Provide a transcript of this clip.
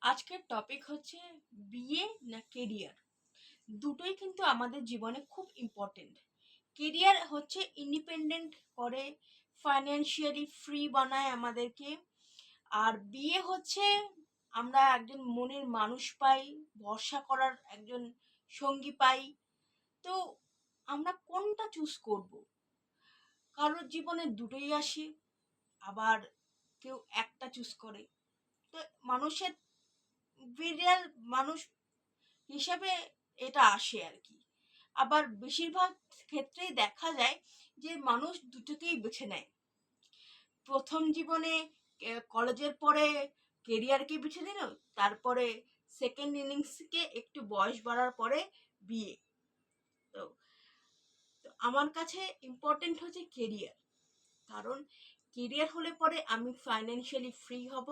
আজকের টপিক হচ্ছে বিয়ে না কেরিয়ার। দুটোই কিন্তু আমাদের জীবনে খুব ইম্পর্টেন্ট। কেরিয়ার হচ্ছে ইন্ডিপেন্ডেন্ট করে, ফাইন্যান্সিয়ালি ফ্রি বানায় আমাদেরকে। আর বিয়ে হচ্ছে আমরা একজন মনের মানুষ পাই, ভরসা করার একজন সঙ্গী পাই। তো আমরা কোনটা চুজ করব? কারোর জীবনে দুটোই আসে, আবার কেউ একটা চুজ করে। তো মানুষের বিরিয়াল মানুষ হিসাবে এটা আসে আর কি। আবার বেশিরভাগ ক্ষেত্রেই দেখা যায় যে মানুষ দুটোকেই বেছে নেয়। প্রথম জীবনে কলেজের পরে কেরিয়ারকে বেছে নিল, তারপরে সেকেন্ড ইনিংসকে একটু বয়স বাড়ার পরে বিয়ে। তো তো আমার কাছে ইম্পর্টেন্ট হচ্ছে কেরিয়ার। কারণ কেরিয়ার হলে পরে আমি ফাইন্যান্সিয়ালি ফ্রি হব,